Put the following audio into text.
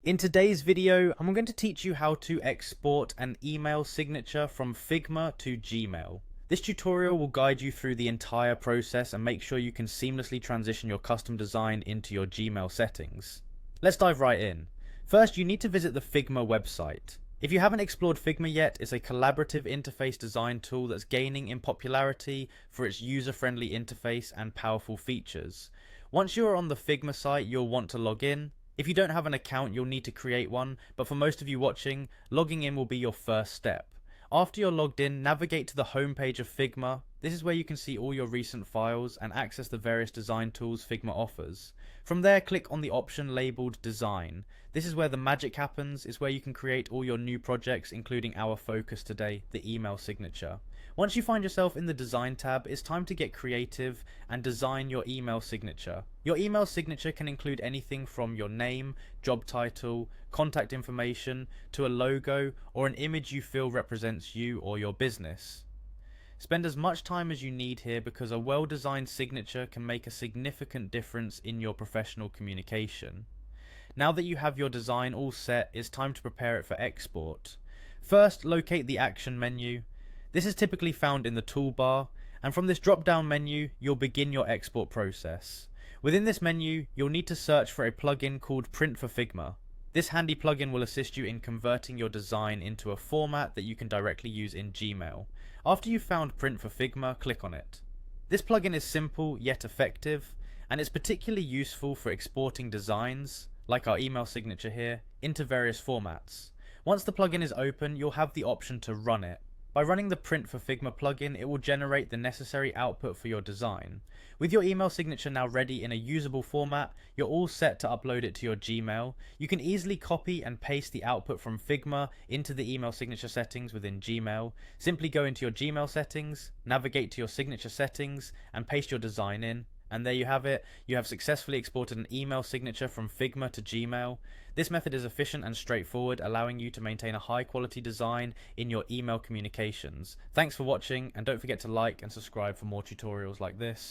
In today's video, I'm going to teach you how to export an email signature from Figma to Gmail. This tutorial will guide you through the entire process and make sure you can seamlessly transition your custom design into your Gmail settings. Let's dive right in. First, you need to visit the Figma website. If you haven't explored Figma yet, it's a collaborative interface design tool that's gaining in popularity for its user-friendly interface and powerful features. Once you're on the Figma site, you'll want to log in. If you don't have an account, you'll need to create one, but for most of you watching, logging in will be your first step. After you're logged in, navigate to the homepage of Figma. This is where you can see all your recent files and access the various design tools Figma offers. From there, click on the option labeled Design. This is where the magic happens. It's where you can create all your new projects, including our focus today, the email signature. Once you find yourself in the Design tab, it's time to get creative and design your email signature. Your email signature can include anything from your name, job title, contact information, to a logo or an image you feel represents you or your business. Spend as much time as you need here because a well-designed signature can make a significant difference in your professional communication. Now that you have your design all set, it's time to prepare it for export. First, locate the action menu. This is typically found in the toolbar, and from this drop-down menu, you'll begin your export process. Within this menu, you'll need to search for a plugin called Print for Figma. This handy plugin will assist you in converting your design into a format that you can directly use in Gmail. After you've found Print for Figma, click on it. This plugin is simple yet effective, and it's particularly useful for exporting designs, like our email signature here, into various formats. Once the plugin is open, you'll have the option to run it. By running the Print for Figma plugin, it will generate the necessary output for your design. With your email signature now ready in a usable format, you're all set to upload it to your Gmail. You can easily copy and paste the output from Figma into the email signature settings within Gmail. Simply go into your Gmail settings, navigate to your signature settings, and paste your design in. And there you have it. You have successfully exported an email signature from Figma to Gmail. This method is efficient and straightforward, allowing you to maintain a high quality design in your email communications. Thanks for watching, and don't forget to like and subscribe for more tutorials like this.